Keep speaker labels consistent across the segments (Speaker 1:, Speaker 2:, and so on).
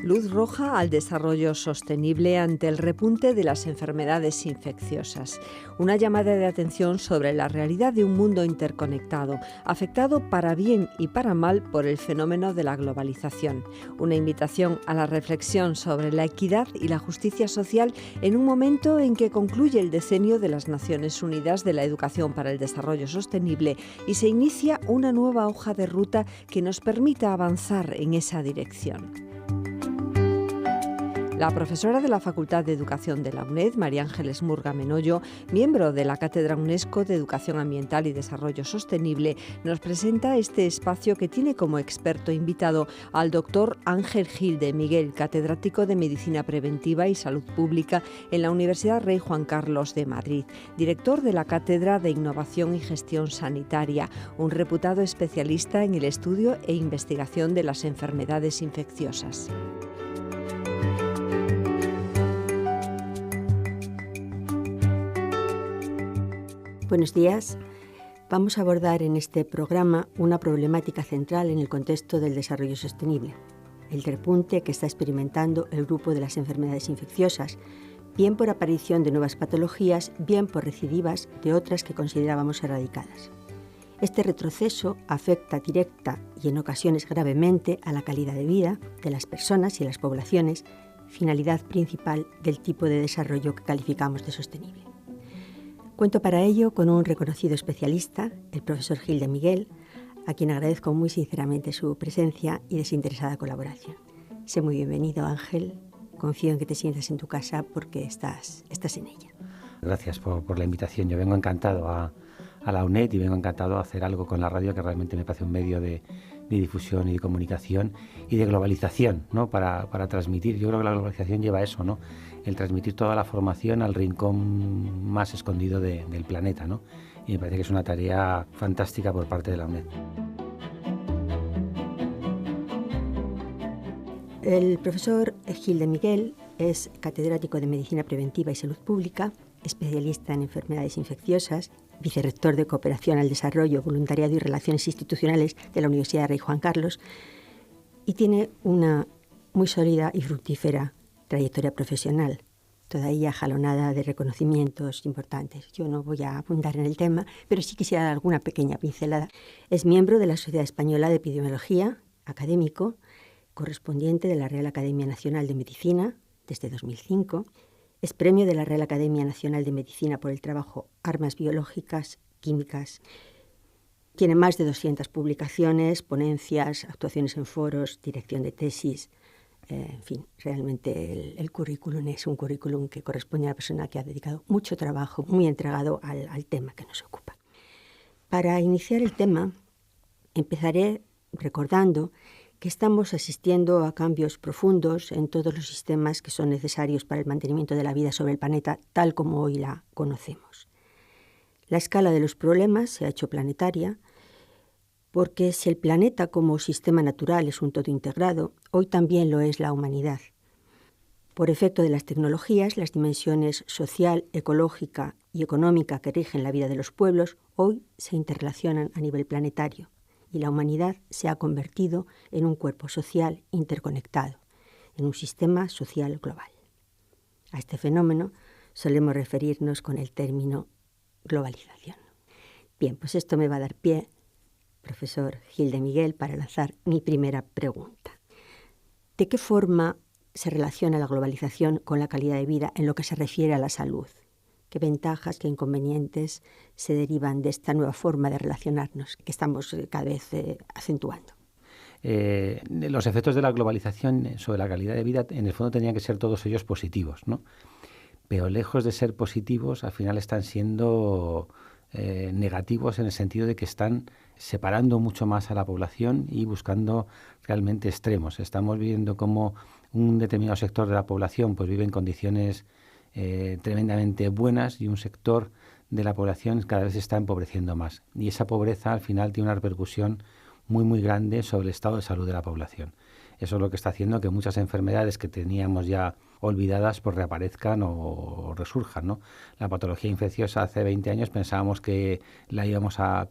Speaker 1: Luz roja al desarrollo sostenible ante el repunte de las enfermedades infecciosas. Una llamada de atención sobre la realidad de un mundo interconectado, afectado para bien y para mal por el fenómeno de la globalización. Una invitación a la reflexión sobre la equidad y la justicia social en un momento en que concluye el decenio de las Naciones Unidas de la Educación para el Desarrollo Sostenible y se inicia una nueva hoja de ruta que nos permita avanzar en esa dirección. La profesora de la Facultad de Educación de la UNED, María Ángeles Murga Menollo, miembro de la Cátedra UNESCO de Educación Ambiental y Desarrollo Sostenible, nos presenta este espacio que tiene como experto invitado al doctor Ángel Gil de Miguel, catedrático de Medicina Preventiva y Salud Pública en la Universidad Rey Juan Carlos de Madrid, director de la Cátedra de Innovación y Gestión Sanitaria, un reputado especialista en el estudio e investigación de las enfermedades infecciosas.
Speaker 2: Buenos días. Vamos a abordar en este programa una problemática central en el contexto del desarrollo sostenible, el repunte que está experimentando el grupo de las enfermedades infecciosas, bien por aparición de nuevas patologías, bien por recidivas de otras que considerábamos erradicadas. Este retroceso afecta directa y en ocasiones gravemente a la calidad de vida de las personas y las poblaciones, finalidad principal del tipo de desarrollo que calificamos de sostenible. Cuento para ello con un reconocido especialista, el profesor Gil de Miguel, a quien agradezco muy sinceramente su presencia y desinteresada colaboración. Sé muy bienvenido, Ángel. Confío en que te sientas en tu casa porque estás en ella.
Speaker 3: Gracias por la invitación. Yo vengo encantado a la UNED y vengo encantado a hacer algo con la radio que realmente me parece un medio de difusión y de comunicación y de globalización, ¿no? Para transmitir. Yo creo que la globalización lleva a eso, ¿no? El transmitir toda la formación al rincón más escondido del planeta, ¿no? Y me parece que es una tarea fantástica por parte de la UNED.
Speaker 2: El profesor Gil de Miguel es catedrático de Medicina Preventiva y Salud Pública, especialista en enfermedades infecciosas, vicerrector de Cooperación al Desarrollo, Voluntariado y Relaciones Institucionales de la Universidad Rey Juan Carlos, y tiene una muy sólida y fructífera trayectoria profesional, toda ella jalonada de reconocimientos importantes. Yo no voy a abundar en el tema, pero sí quisiera dar alguna pequeña pincelada. Es miembro de la Sociedad Española de Epidemiología, académico, correspondiente de la Real Academia Nacional de Medicina desde 2005, es premio de la Real Academia Nacional de Medicina por el trabajo Armas Biológicas, Químicas. Tiene más de 200 publicaciones, ponencias, actuaciones en foros, dirección de tesis. En fin, realmente el currículum es un currículum que corresponde a una persona que ha dedicado mucho trabajo, muy entregado al tema que nos ocupa. Para iniciar el tema, empezaré recordando que estamos asistiendo a cambios profundos en todos los sistemas que son necesarios para el mantenimiento de la vida sobre el planeta tal como hoy la conocemos. La escala de los problemas se ha hecho planetaria porque si el planeta como sistema natural es un todo integrado, hoy también lo es la humanidad. Por efecto de las tecnologías, las dimensiones social, ecológica y económica que rigen la vida de los pueblos hoy se interrelacionan a nivel planetario. Y la humanidad se ha convertido en un cuerpo social interconectado, en un sistema social global. A este fenómeno solemos referirnos con el término globalización. Bien, pues esto me va a dar pie, profesor Gil de Miguel, para lanzar mi primera pregunta. ¿De qué forma se relaciona la globalización con la calidad de vida en lo que se refiere a la salud? ¿Qué ventajas, qué inconvenientes se derivan de esta nueva forma de relacionarnos que estamos cada vez acentuando?
Speaker 3: Los efectos de la globalización sobre la calidad de vida, en el fondo, tenían que ser todos ellos positivos, ¿no? Pero lejos de ser positivos, al final están siendo negativos en el sentido de que están separando mucho más a la población y buscando realmente extremos. Estamos viendo cómo un determinado sector de la población pues vive en condiciones tremendamente buenas y un sector de la población cada vez se está empobreciendo más. Y esa pobreza al final tiene una repercusión muy, muy grande sobre el estado de salud de la población. Eso es lo que está haciendo que muchas enfermedades que teníamos ya olvidadas pues reaparezcan o resurjan, ¿no? La patología infecciosa hace 20 años pensábamos que las íbamos a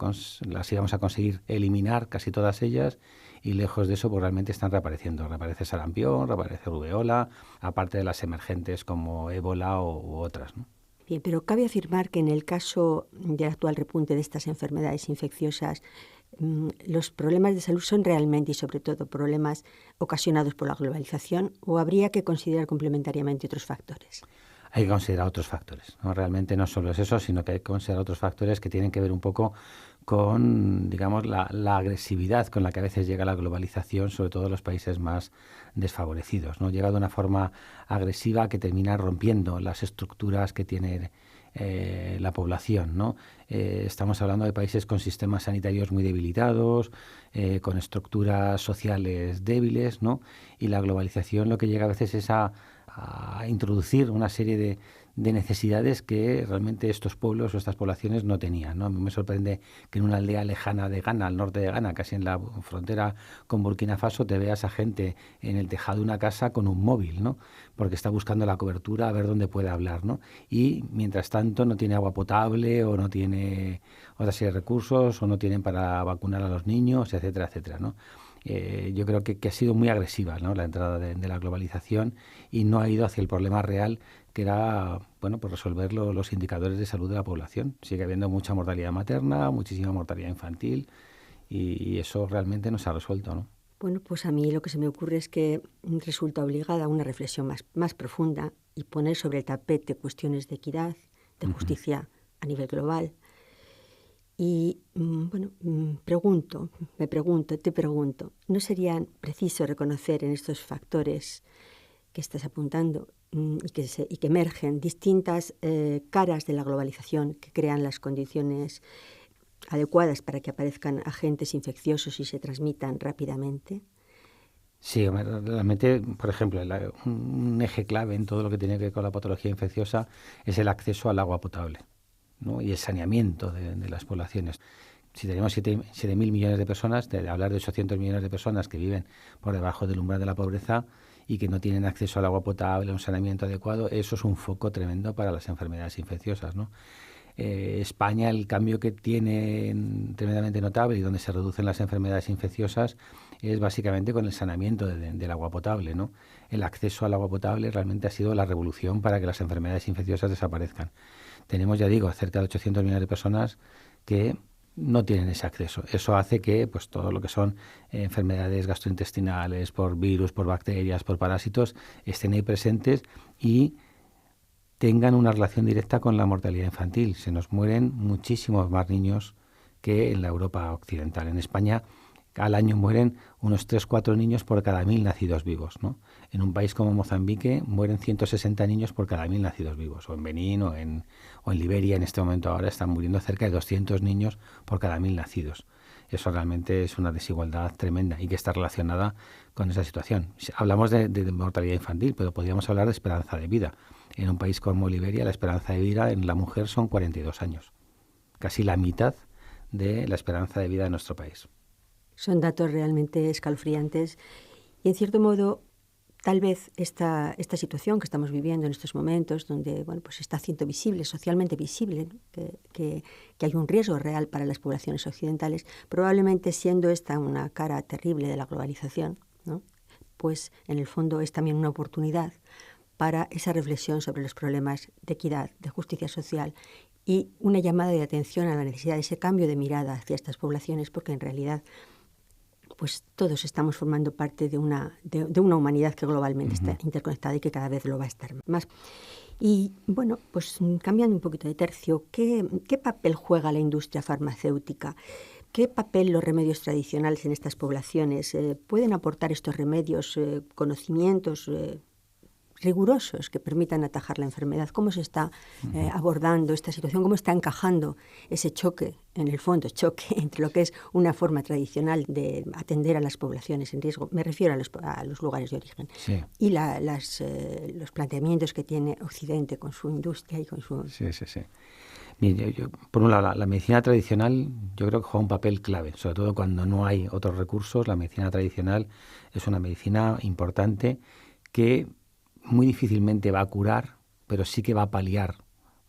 Speaker 3: conseguir eliminar casi todas ellas y lejos de eso pues realmente están reapareciendo. Reaparece sarampión, reaparece rubeola, aparte de las emergentes como ébola u otras, ¿no?
Speaker 2: Bien, pero cabe afirmar que en el caso del actual repunte de estas enfermedades infecciosas, los problemas de salud son realmente y sobre todo problemas ocasionados por la globalización, ¿o habría que considerar complementariamente otros factores?
Speaker 3: Hay que considerar otros factores, ¿no? Realmente no solo es eso, sino que hay que considerar otros factores que tienen que ver un poco con, digamos, la agresividad con la que a veces llega la globalización, sobre todo en los países más desfavorecidos, ¿no? Llega de una forma agresiva que termina rompiendo las estructuras que tiene la población, ¿no? Estamos hablando de países con sistemas sanitarios muy debilitados, con estructuras sociales débiles, ¿no? Y la globalización lo que llega a veces es a introducir una serie de necesidades que realmente estos pueblos o estas poblaciones no tenían, ¿no? A mí me sorprende que en una aldea lejana de Ghana, al norte de Ghana, casi en la frontera con Burkina Faso, te veas a gente en el tejado de una casa con un móvil, ¿no? Porque está buscando la cobertura a ver dónde puede hablar, ¿no? Y mientras tanto no tiene agua potable o no tiene otra serie de recursos o no tienen para vacunar a los niños, etcétera, etcétera, ¿no? Yo creo que ha sido muy agresiva, ¿no? La entrada de la globalización y no ha ido hacia el problema real, que era, bueno, pues resolver los indicadores de salud de la población. Sigue habiendo mucha mortalidad materna, muchísima mortalidad infantil y eso realmente no se ha resuelto, ¿no?
Speaker 2: Bueno, pues a mí lo que se me ocurre es que resulta obligada una reflexión más profunda y poner sobre el tapete cuestiones de equidad, de justicia a nivel global. Y, te pregunto, ¿no sería preciso reconocer en estos factores que estás apuntando y que emergen distintas caras de la globalización que crean las condiciones adecuadas para que aparezcan agentes infecciosos y se transmitan rápidamente?
Speaker 3: Sí, realmente, por ejemplo, un eje clave en todo lo que tiene que ver con la patología infecciosa es el acceso al agua potable, ¿no? Y el saneamiento de las poblaciones. Si tenemos 7.000 millones de personas, de hablar de 800 millones de personas que viven por debajo del umbral de la pobreza y que no tienen acceso al agua potable, a un saneamiento adecuado, eso es un foco tremendo para las enfermedades infecciosas, ¿no? España, el cambio que tiene tremendamente notable y donde se reducen las enfermedades infecciosas es básicamente con el saneamiento del agua potable, ¿no? El acceso al agua potable realmente ha sido la revolución para que las enfermedades infecciosas desaparezcan. Tenemos, ya digo, cerca de 800 millones de personas que no tienen ese acceso. Eso hace que pues todo lo que son enfermedades gastrointestinales, por virus, por bacterias, por parásitos, estén ahí presentes y tengan una relación directa con la mortalidad infantil. Se nos mueren muchísimos más niños que en la Europa occidental. En España al año mueren unos 3-4 niños por cada 1.000 nacidos vivos, ¿no? En un país como Mozambique mueren 160 niños por cada 1.000 nacidos vivos. O en Benín o en Liberia, en este momento ahora están muriendo cerca de 200 niños por cada 1.000 nacidos. Eso realmente es una desigualdad tremenda y que está relacionada con esa situación. Hablamos de mortalidad infantil, pero podríamos hablar de esperanza de vida. En un país como Liberia, la esperanza de vida en la mujer son 42 años. Casi la mitad de la esperanza de vida de nuestro país.
Speaker 2: Son datos realmente escalofriantes y, en cierto modo, tal vez esta situación que estamos viviendo en estos momentos, donde pues está haciendo visible, socialmente visible, que hay un riesgo real para las poblaciones occidentales, probablemente siendo esta una cara terrible de la globalización, ¿no? Pues en el fondo es también una oportunidad para esa reflexión sobre los problemas de equidad, de justicia social y una llamada de atención a la necesidad de ese cambio de mirada hacia estas poblaciones, porque en realidad pues todos estamos formando parte de una humanidad que globalmente está interconectada y que cada vez lo va a estar más. Y bueno, pues cambiando un poquito de tercio, ¿qué papel juega la industria farmacéutica? ¿Qué papel los remedios tradicionales en estas poblaciones? ¿Pueden aportar estos remedios conocimientos rigurosos que permitan atajar la enfermedad? ¿Cómo se está abordando esta situación? ¿Cómo está encajando ese choque, en el fondo, choque entre lo que es una forma tradicional de atender a las poblaciones en riesgo? Me refiero a los lugares de origen.
Speaker 3: Sí.
Speaker 2: Y los planteamientos que tiene Occidente con su industria y con su...
Speaker 3: Sí. Mira, por un lado, la medicina tradicional yo creo que juega un papel clave, sobre todo cuando no hay otros recursos. La medicina tradicional es una medicina importante que muy difícilmente va a curar, pero sí que va a paliar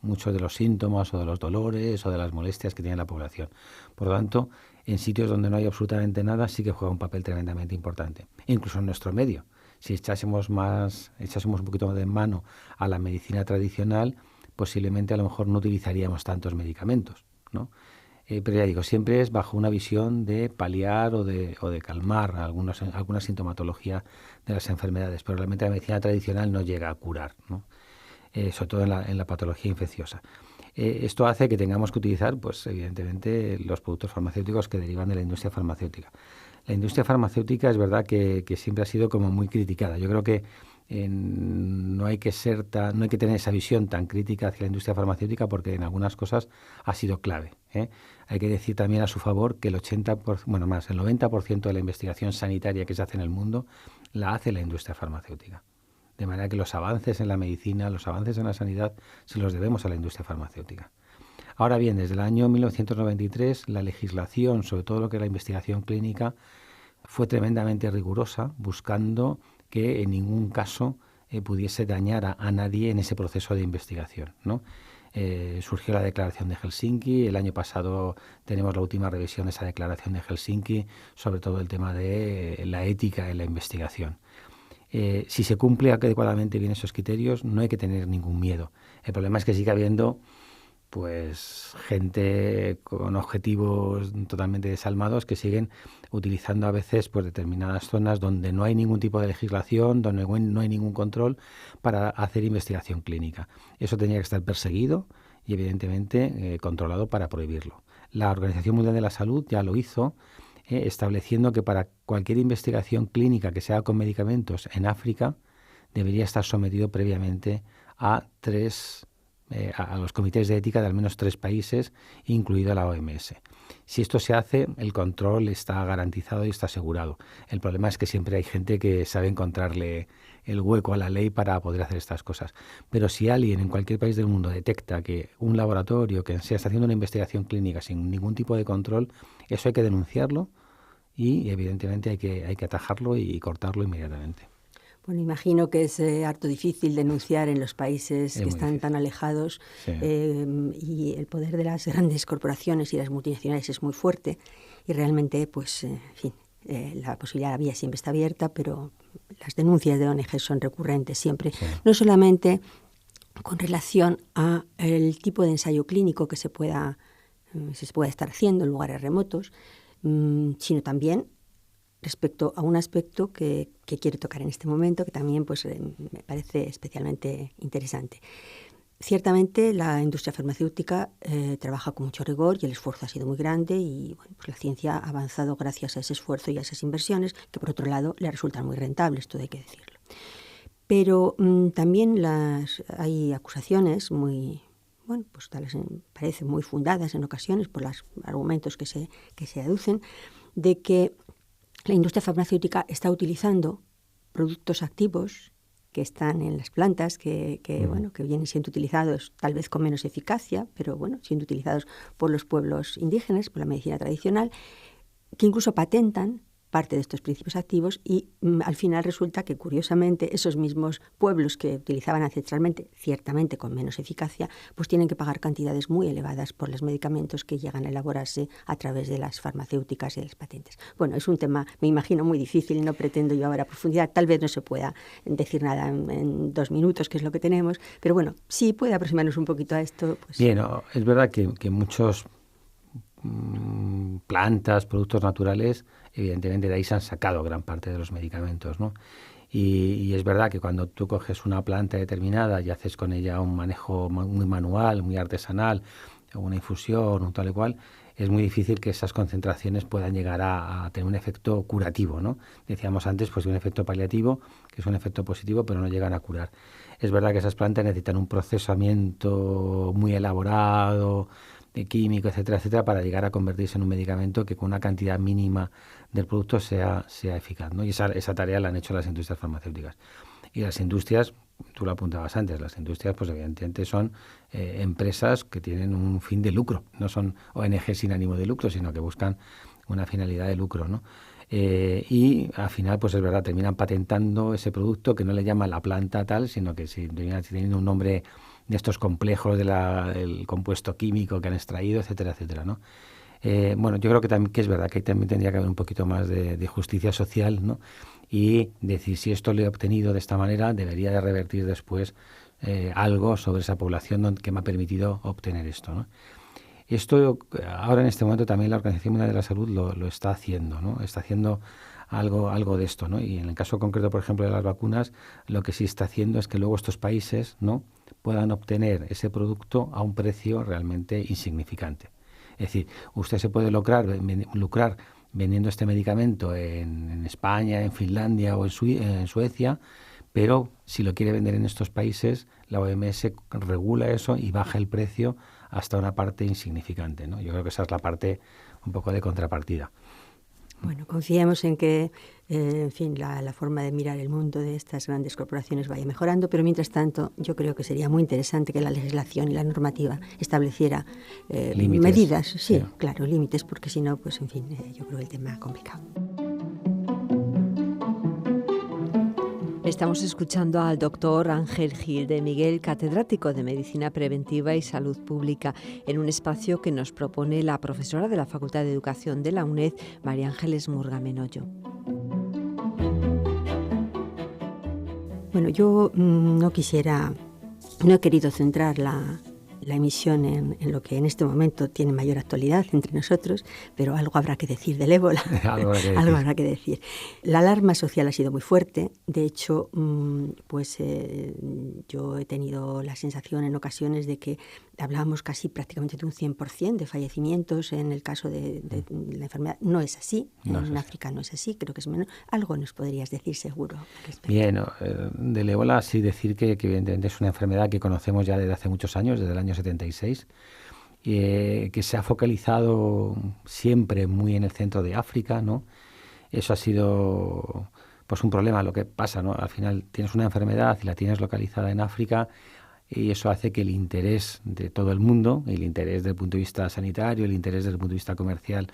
Speaker 3: muchos de los síntomas o de los dolores o de las molestias que tiene la población. Por lo tanto, en sitios donde no hay absolutamente nada sí que juega un papel tremendamente importante. E incluso en nuestro medio. Si echásemos un poquito de mano a la medicina tradicional, posiblemente a lo mejor no utilizaríamos tantos medicamentos, ¿no? Pero ya digo, siempre es bajo una visión de paliar o de calmar alguna sintomatología de las enfermedades, pero realmente la medicina tradicional no llega a curar, ¿no? Sobre todo en la patología infecciosa. Esto hace que tengamos que utilizar, pues evidentemente, los productos farmacéuticos que derivan de la industria farmacéutica. La industria farmacéutica es verdad que siempre ha sido como muy criticada. Yo creo que no hay que tener esa visión tan crítica hacia la industria farmacéutica, porque en algunas cosas ha sido clave, ¿eh? Hay que decir también a su favor que el 90% de la investigación sanitaria que se hace en el mundo la hace la industria farmacéutica. De manera que los avances en la medicina, los avances en la sanidad, se los debemos a la industria farmacéutica. Ahora bien, desde el año 1993, la legislación sobre todo lo que es la investigación clínica fue tremendamente rigurosa, buscando que en ningún caso pudiese dañar a nadie en ese proceso de investigación, ¿no? Surgió la Declaración de Helsinki. El año pasado tenemos la última revisión de esa Declaración de Helsinki, sobre todo el tema de la ética en la investigación. Si se cumple adecuadamente bien esos criterios, no hay que tener ningún miedo. El problema es que sigue habiendo pues gente con objetivos totalmente desalmados que siguen utilizando a veces pues determinadas zonas donde no hay ningún tipo de legislación, donde no hay ningún control para hacer investigación clínica. Eso tenía que estar perseguido y evidentemente controlado para prohibirlo. La Organización Mundial de la Salud ya lo hizo, estableciendo que para cualquier investigación clínica que se haga con medicamentos en África debería estar sometido previamente a los comités de ética de al menos 3 países, incluida la OMS. Si esto se hace, el control está garantizado y está asegurado. El problema es que siempre hay gente que sabe encontrarle el hueco a la ley para poder hacer estas cosas. Pero si alguien en cualquier país del mundo detecta que un laboratorio que está haciendo una investigación clínica sin ningún tipo de control, eso hay que denunciarlo y evidentemente hay que atajarlo y cortarlo inmediatamente.
Speaker 2: Bueno, imagino que es harto difícil denunciar en los países que están
Speaker 3: difícil.
Speaker 2: Tan alejados,
Speaker 3: Sí.
Speaker 2: Y el poder de las grandes corporaciones y las multinacionales es muy fuerte y realmente, pues, en fin, la posibilidad, la vía siempre está abierta, pero las denuncias de ONG son recurrentes siempre,
Speaker 3: Sí.
Speaker 2: no solamente con relación a el tipo de ensayo clínico que se pueda estar haciendo en lugares remotos, sino también respecto a un aspecto que quiero tocar en este momento, que también pues, me parece especialmente interesante. Ciertamente la industria farmacéutica trabaja con mucho rigor y el esfuerzo ha sido muy grande y bueno, pues la ciencia ha avanzado gracias a ese esfuerzo y a esas inversiones que por otro lado le resultan muy rentables, todo hay que decirlo. Pero también hay acusaciones muy, bueno, pues parecen muy fundadas en ocasiones por los argumentos que se aducen, de que la industria farmacéutica está utilizando productos activos que están en las plantas, que vienen siendo utilizados tal vez con menos eficacia, pero bueno, siendo utilizados por los pueblos indígenas, por la medicina tradicional, que incluso patentan parte de estos principios activos y al final resulta que, curiosamente, esos mismos pueblos que utilizaban ancestralmente, ciertamente con menos eficacia, pues tienen que pagar cantidades muy elevadas por los medicamentos que llegan a elaborarse a través de las farmacéuticas y de las patentes. Bueno, es un tema, me imagino, muy difícil y no pretendo yo ahora profundizar. Tal vez no se pueda decir nada en 2 minutos, que es lo que tenemos, pero bueno, sí puede aproximarnos un poquito a esto. Pues.
Speaker 3: Bien, es verdad que muchos plantas, productos naturales, evidentemente de ahí se han sacado gran parte de los medicamentos, ¿no? Y es verdad que cuando tú coges una planta determinada y haces con ella un manejo muy manual, muy artesanal, una infusión o tal y cual, es muy difícil que esas concentraciones puedan llegar a tener un efecto curativo, ¿no? Decíamos antes pues un efecto paliativo, que es un efecto positivo, pero no llegan a curar. Es verdad que esas plantas necesitan un procesamiento muy elaborado, químico, etcétera, etcétera, para llegar a convertirse en un medicamento que con una cantidad mínima del producto sea eficaz, ¿no? Y esa tarea la han hecho las industrias farmacéuticas. Y las industrias, tú lo apuntabas antes, las industrias pues evidentemente son empresas que tienen un fin de lucro, no son ONG sin ánimo de lucro, sino que buscan una finalidad de lucro, ¿no? Y al final, pues es verdad, terminan patentando ese producto que no le llaman la planta tal, sino que si termina teniendo un nombre estos complejos del compuesto químico que han extraído, etcétera, etcétera, ¿no? Bueno, yo creo que también que es verdad que ahí también tendría que haber un poquito más de justicia social, ¿no? Y decir, si esto lo he obtenido de esta manera, debería de revertir después algo sobre esa población que me ha permitido obtener esto, ¿no? Esto ahora en este momento también la Organización Mundial de la Salud lo está haciendo, ¿no? Está haciendo algo de esto, ¿no? Y en el caso concreto, por ejemplo, de las vacunas, lo que sí está haciendo es que luego estos países, ¿no?, puedan obtener ese producto a un precio realmente insignificante. Es decir, usted se puede lucrar vendiendo este medicamento en España, en Finlandia o en Suecia, pero si lo quiere vender en estos países, la OMS regula eso y baja el precio hasta una parte insignificante, ¿no? Yo creo que esa es la parte un poco de contrapartida.
Speaker 2: Bueno, confiemos en que, en fin, la forma de mirar el mundo de estas grandes corporaciones vaya mejorando, pero mientras tanto yo creo que sería muy interesante que la legislación y la normativa estableciera medidas, sí, claro, límites, porque si no, pues en fin, yo creo el tema complicado.
Speaker 1: Estamos escuchando al doctor Ángel Gil de Miguel, catedrático de Medicina Preventiva y Salud Pública, en un espacio que nos propone la profesora de la Facultad de Educación de la UNED, María Ángeles Murga Menollo.
Speaker 2: Bueno, yo no he querido centrar la emisión en lo que en este momento tiene mayor actualidad entre nosotros, pero algo habrá que decir del ébola. Algo habrá que decir. La alarma social ha sido muy fuerte. De hecho, yo he tenido la sensación en ocasiones de que hablábamos casi prácticamente de un 100% de fallecimientos en el caso de la enfermedad. No es así. En África no es así, creo que es menos. Algo nos podrías decir seguro.
Speaker 3: Bien, del ébola sí decir que evidentemente es una enfermedad que conocemos ya desde hace muchos años, desde el año 76, que se ha focalizado siempre muy en el centro de África, ¿no? Eso ha sido pues un problema. Lo que pasa, ¿no? Al final tienes una enfermedad y la tienes localizada en África, y eso hace que el interés de todo el mundo, el interés desde el punto de vista sanitario, el interés desde el punto de vista comercial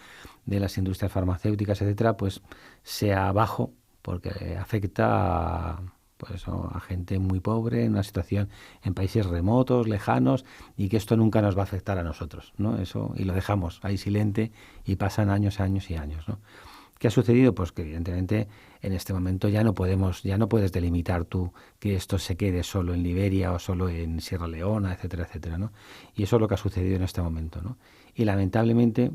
Speaker 3: de las industrias farmacéuticas, etcétera, pues sea bajo, porque afecta a gente muy pobre, en una situación en países remotos, lejanos, y que esto nunca nos va a afectar a nosotros, ¿no? Eso, y lo dejamos ahí silente y pasan años y años, ¿no? ¿Qué ha sucedido? Pues que evidentemente en este momento ya no puedes delimitar tú que esto se quede solo en Liberia o solo en Sierra Leona, etcétera, etcétera, ¿no? Y eso es lo que ha sucedido en este momento, ¿no? Y lamentablemente,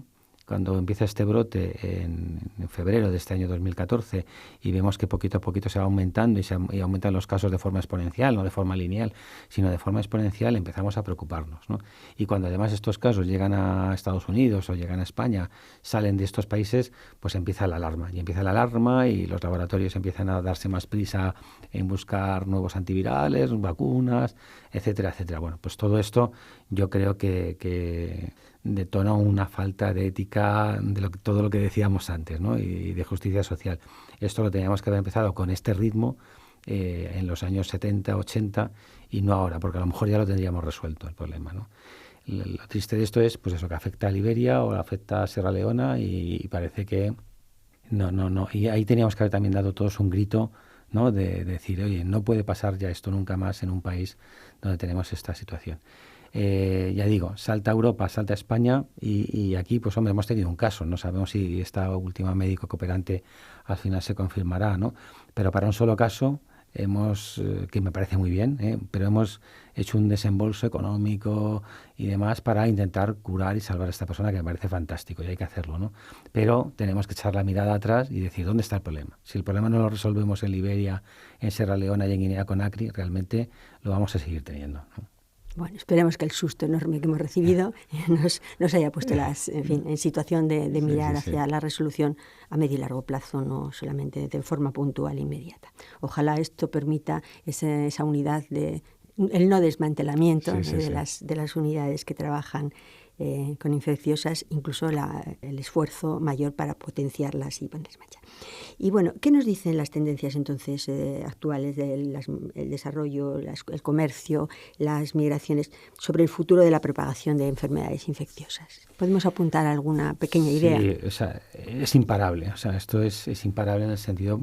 Speaker 3: cuando empieza este brote en febrero de este año 2014 y vemos que poquito a poquito se va aumentando y aumentan los casos de forma exponencial, no de forma lineal, sino de forma exponencial, empezamos a preocuparnos, ¿no? Y cuando además estos casos llegan a Estados Unidos o llegan a España, salen de estos países, pues empieza la alarma. Y empieza la alarma y los laboratorios empiezan a darse más prisa en buscar nuevos antivirales, vacunas, etcétera, etcétera. Bueno, pues todo esto yo creo que detona una falta de ética de todo lo que decíamos antes, ¿no? Y de justicia social. Esto lo teníamos que haber empezado con este ritmo en los años 70, 80 y no ahora, porque a lo mejor ya lo tendríamos resuelto el problema, ¿no? Lo triste de esto es pues eso, que afecta a Liberia o afecta a Sierra Leona y parece que no. Y ahí teníamos que haber también dado todos un grito, ¿no? De decir, oye, no puede pasar ya esto nunca más en un país donde tenemos esta situación. Ya digo, salta a Europa, salta a España y aquí, pues hombre, hemos tenido un caso. No sabemos si esta última médico cooperante al final se confirmará, ¿no? Pero para un solo caso que me parece muy bien, pero hemos hecho un desembolso económico y demás para intentar curar y salvar a esta persona, que me parece fantástico y hay que hacerlo, ¿no? Pero tenemos que echar la mirada atrás y decir, ¿dónde está el problema? Si el problema no lo resolvemos en Liberia, en Sierra Leona y en Guinea-Conakry, realmente lo vamos a seguir teniendo, ¿no?
Speaker 2: Bueno, esperemos que el susto enorme que hemos recibido nos haya puesto en situación de mirar hacia la resolución a medio y largo plazo, no solamente de forma puntual e inmediata. Ojalá esto permita esa unidad el no desmantelamiento de las unidades que trabajan con infecciosas, incluso el esfuerzo mayor para potenciarlas y ponerlas en marcha. Y bueno, ¿qué nos dicen las tendencias entonces actuales del desarrollo, el comercio, las migraciones sobre el futuro de la propagación de enfermedades infecciosas? ¿Podemos apuntar alguna pequeña idea?
Speaker 3: Sí, o sea, es imparable. O sea, esto es imparable en el sentido,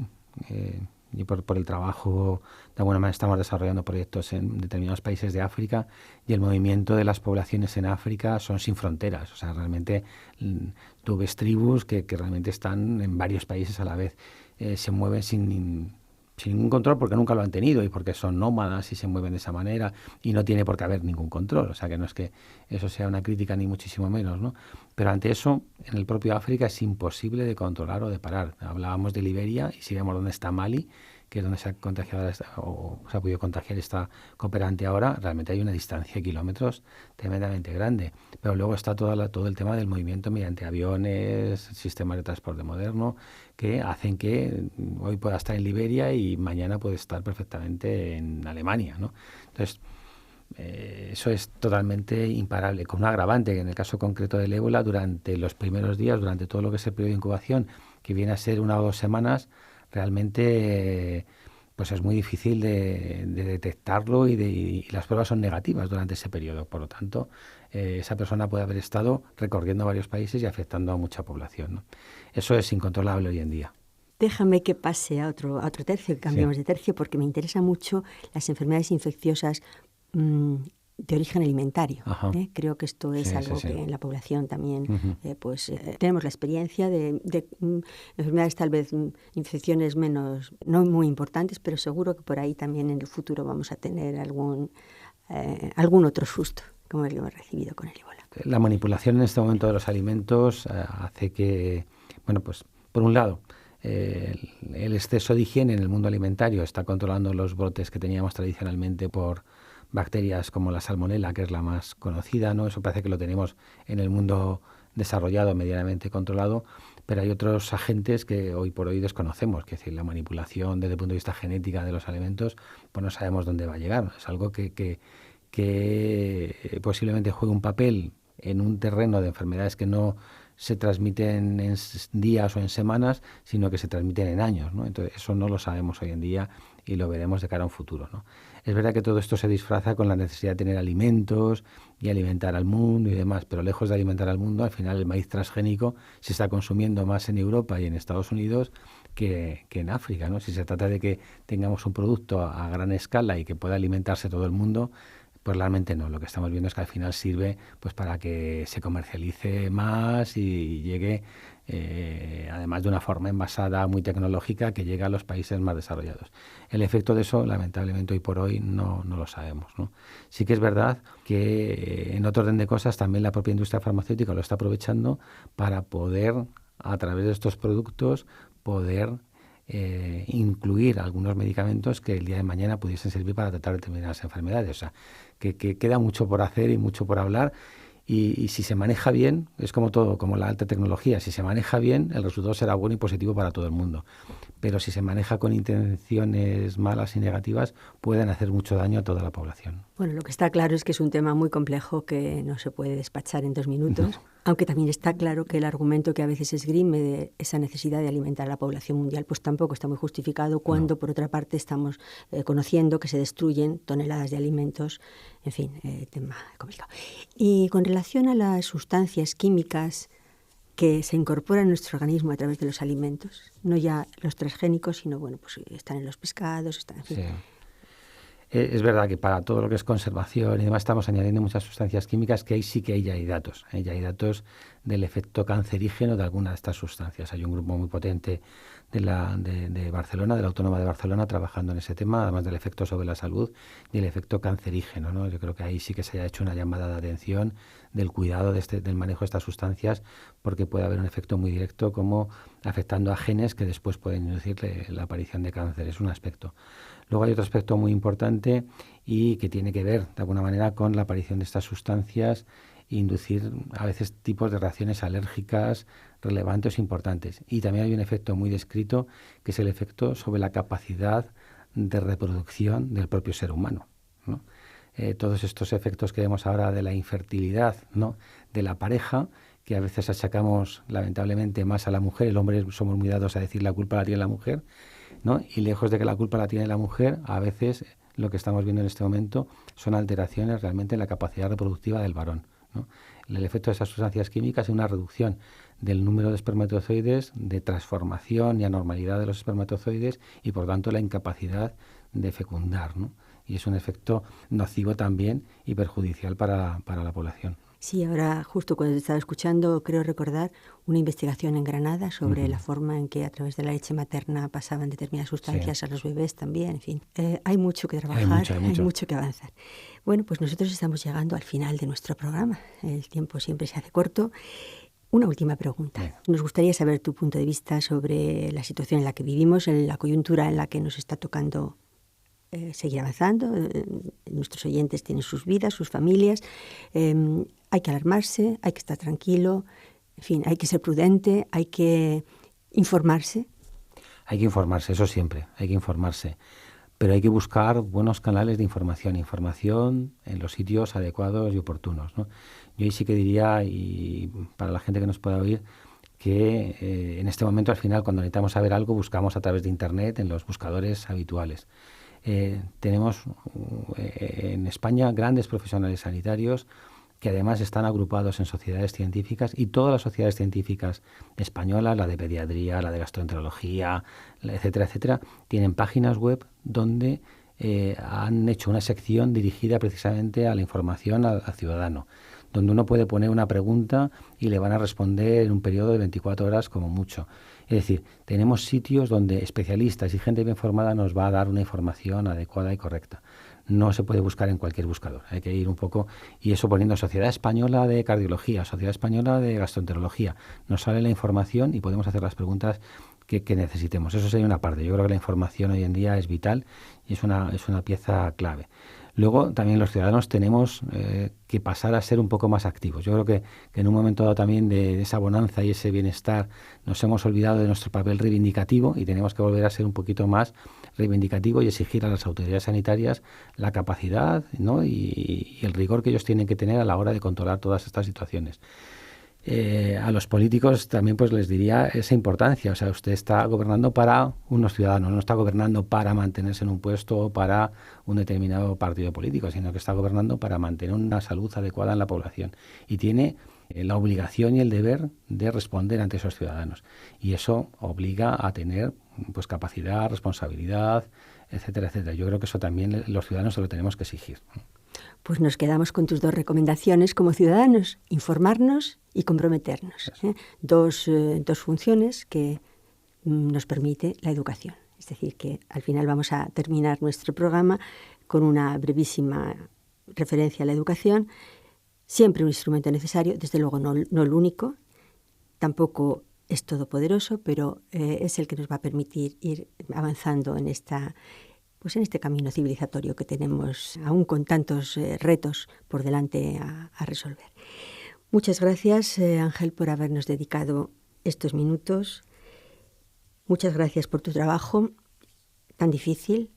Speaker 3: y por el trabajo, de alguna manera estamos desarrollando proyectos en determinados países de África, y el movimiento de las poblaciones en África son sin fronteras. O sea, realmente tú ves tribus que realmente están en varios países a la vez. Se mueven sin ningún control, porque nunca lo han tenido y porque son nómadas y se mueven de esa manera, y no tiene por qué haber ningún control. O sea, que no es que eso sea una crítica ni muchísimo menos, ¿no? Pero ante eso, en el propio África es imposible de controlar o de parar. Hablábamos de Liberia, y si vemos dónde está Mali, que es donde se ha contagiado o se ha podido contagiar esta cooperante ahora, realmente hay una distancia de kilómetros tremendamente grande. Pero luego está todo el tema del movimiento mediante aviones, sistemas de transporte moderno, que hacen que hoy pueda estar en Liberia y mañana puede estar perfectamente en Alemania, ¿no? Entonces, eso es totalmente imparable, con un agravante que en el caso concreto del ébola, durante los primeros días, durante todo lo que es el periodo de incubación, que viene a ser 1 o 2 semanas, realmente pues es muy difícil de detectarlo, y las pruebas son negativas durante ese periodo. Por lo tanto, esa persona puede haber estado recorriendo varios países y afectando a mucha población, ¿no? Eso es incontrolable hoy en día.
Speaker 2: Déjame que pase a otro tercio, que cambiemos de tercio, porque me interesa mucho las enfermedades infecciosas de origen alimentario. Creo que esto es algo que en la población también tenemos la experiencia de enfermedades, tal vez infecciones menos, no muy importantes, pero seguro que por ahí también en el futuro vamos a tener algún otro susto, como el que hemos recibido con el ébola.
Speaker 3: La manipulación en este momento de los alimentos hace que, bueno, pues por un lado, el exceso de higiene en el mundo alimentario está controlando los brotes que teníamos tradicionalmente por bacterias como la salmonela, que es la más conocida, ¿no? Eso parece que lo tenemos en el mundo desarrollado, medianamente controlado, pero hay otros agentes que hoy por hoy desconocemos, que es decir, la manipulación desde el punto de vista genética de los alimentos, pues no sabemos dónde va a llegar. Es algo que posiblemente juegue un papel en un terreno de enfermedades que no se transmiten en días o en semanas, sino que se transmiten en años, ¿no? Entonces, eso no lo sabemos hoy en día y lo veremos de cara a un futuro, ¿no? Es verdad que todo esto se disfraza con la necesidad de tener alimentos y alimentar al mundo y demás, pero lejos de alimentar al mundo, al final el maíz transgénico se está consumiendo más en Europa y en Estados Unidos que en África, ¿no? Si se trata de que tengamos un producto a gran escala y que pueda alimentarse todo el mundo, pues realmente no. Lo que estamos viendo es que al final sirve pues para que se comercialice más y llegue, además de una forma envasada muy tecnológica, que llegue a los países más desarrollados. El efecto de eso, lamentablemente, hoy por hoy no lo sabemos, ¿no? Sí que es verdad que en otro orden de cosas también la propia industria farmacéutica lo está aprovechando para poder, a través de estos productos, poder incluir algunos medicamentos que el día de mañana pudiesen servir para tratar determinadas enfermedades. O sea, que queda mucho por hacer y mucho por hablar, y si se maneja bien, es como todo, como la alta tecnología, si se maneja bien, el resultado será bueno y positivo para todo el mundo. Pero si se maneja con intenciones malas y negativas, pueden hacer mucho daño a toda la población.
Speaker 2: Bueno, lo que está claro es que es un tema muy complejo que no se puede despachar en 2 minutos. No. Aunque también está claro que el argumento que a veces esgrime de esa necesidad de alimentar a la población mundial, pues tampoco está muy justificado cuando, por otra parte, estamos conociendo que se destruyen toneladas de alimentos. En fin, tema complicado. Y con relación a las sustancias químicas que se incorporan en nuestro organismo a través de los alimentos, no ya los transgénicos, sino, bueno, pues están en los pescados, están en fin.
Speaker 3: Sí. Es verdad que para todo lo que es conservación y demás estamos añadiendo muchas sustancias químicas, que ahí sí que ya hay datos. Ya hay datos del efecto cancerígeno de alguna de estas sustancias. Hay un grupo muy potente de Barcelona, de la Autónoma de Barcelona, trabajando en ese tema, además del efecto sobre la salud y el efecto cancerígeno, ¿no? Yo creo que ahí sí que se haya hecho una llamada de atención del cuidado del manejo de estas sustancias, porque puede haber un efecto muy directo, como afectando a genes que después pueden inducir la aparición de cáncer. Es un aspecto. Luego hay otro aspecto muy importante y que tiene que ver, de alguna manera, con la aparición de estas sustancias e inducir a veces tipos de reacciones alérgicas relevantes o importantes. Y también hay un efecto muy descrito, que es el efecto sobre la capacidad de reproducción del propio ser humano, ¿no? Todos estos efectos que vemos ahora de la infertilidad, ¿no?, de la pareja, que a veces achacamos lamentablemente más a la mujer. El hombre somos muy dados a decir la culpa la tiene la mujer, ¿no? Y lejos de que la culpa la tiene la mujer, a veces lo que estamos viendo en este momento son alteraciones realmente en la capacidad reproductiva del varón, ¿no? El efecto de esas sustancias químicas es una reducción del número de espermatozoides, de transformación y anormalidad de los espermatozoides y por tanto la incapacidad de fecundar, ¿no? Y es un efecto nocivo también y perjudicial para la población.
Speaker 2: Sí, ahora justo cuando te estaba escuchando, creo recordar una investigación en Granada sobre la forma en que a través de la leche materna pasaban determinadas sustancias a los bebés también, en fin. Hay mucho que trabajar, hay mucho que avanzar. Bueno, pues nosotros estamos llegando al final de nuestro programa. El tiempo siempre se hace corto. Una última pregunta. Bien. Nos gustaría saber tu punto de vista sobre la situación en la que vivimos, en la coyuntura en la que nos está tocando seguir avanzando. Nuestros oyentes tienen sus vidas, sus familias. Hay que alarmarse, hay que estar tranquilo, en fin, hay que ser prudente, hay que informarse.
Speaker 3: Hay que informarse, eso siempre, hay que informarse. Pero hay que buscar buenos canales de información en los sitios adecuados y oportunos, ¿no? Yo ahí sí que diría, y para la gente que nos pueda oír, que en este momento al final cuando necesitamos saber algo buscamos a través de Internet en los buscadores habituales. Tenemos en España grandes profesionales sanitarios que además están agrupados en sociedades científicas y todas las sociedades científicas españolas, la de pediatría, la de gastroenterología, etcétera, etcétera, tienen páginas web donde han hecho una sección dirigida precisamente a la información al ciudadano, donde uno puede poner una pregunta y le van a responder en un periodo de 24 horas como mucho. Es decir, tenemos sitios donde especialistas y gente bien formada nos va a dar una información adecuada y correcta. No se puede buscar en cualquier buscador, hay que ir un poco, y eso poniendo Sociedad Española de Cardiología, Sociedad Española de Gastroenterología, nos sale la información y podemos hacer las preguntas que necesitemos. Eso sería una parte. Yo creo que la información hoy en día es vital y es una pieza clave. Luego también los ciudadanos tenemos que pasar a ser un poco más activos. Yo creo que en un momento dado también de esa bonanza y ese bienestar nos hemos olvidado de nuestro papel reivindicativo y tenemos que volver a ser un poquito más reivindicativo y exigir a las autoridades sanitarias la capacidad, ¿no? y el rigor que ellos tienen que tener a la hora de controlar todas estas situaciones. A los políticos también pues les diría esa importancia. O sea, usted está gobernando para unos ciudadanos, no está gobernando para mantenerse en un puesto o para un determinado partido político, sino que está gobernando para mantener una salud adecuada en la población. Y tiene la obligación y el deber de responder ante esos ciudadanos. Y eso obliga a tener pues capacidad, responsabilidad, etcétera, etcétera. Yo creo que eso también los ciudadanos se lo tenemos que exigir.
Speaker 2: Pues nos quedamos con tus dos recomendaciones como ciudadanos: informarnos y comprometernos. Dos funciones que nos permite la educación. Es decir, que al final vamos a terminar nuestro programa con una brevísima referencia a la educación. Siempre un instrumento necesario, desde luego no el único, tampoco es todopoderoso, pero es el que nos va a permitir ir avanzando en este camino civilizatorio que tenemos aún con tantos retos por delante a resolver. Muchas gracias, Ángel, por habernos dedicado estos minutos. Muchas gracias por tu trabajo tan difícil.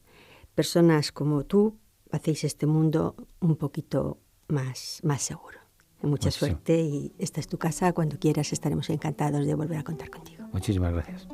Speaker 2: Personas como tú hacéis este mundo un poquito más seguro. Mucha suerte y esta es tu casa. Cuando quieras estaremos encantados de volver a contar contigo.
Speaker 3: Muchísimas gracias.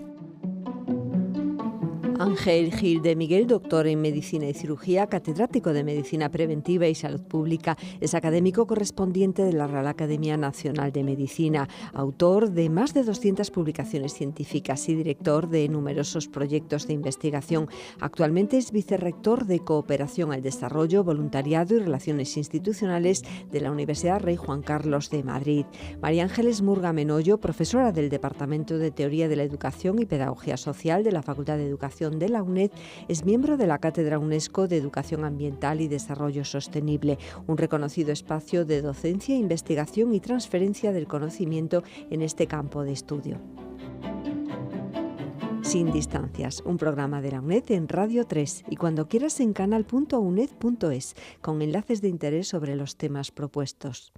Speaker 1: Ángel Gil de Miguel, doctor en Medicina y Cirugía, catedrático de Medicina Preventiva y Salud Pública, es académico correspondiente de la Real Academia Nacional de Medicina, autor de más de 200 publicaciones científicas y director de numerosos proyectos de investigación. Actualmente es vicerrector de Cooperación al Desarrollo, Voluntariado y Relaciones Institucionales de la Universidad Rey Juan Carlos de Madrid. María Ángeles Murga Menollo, profesora del Departamento de Teoría de la Educación y Pedagogía Social de la Facultad de Educación de la UNED, es miembro de la Cátedra UNESCO de Educación Ambiental y Desarrollo Sostenible, un reconocido espacio de docencia, investigación y transferencia del conocimiento en este campo de estudio. Sin distancias, un programa de la UNED en Radio 3 y cuando quieras en canal.uned.es, con enlaces de interés sobre los temas propuestos.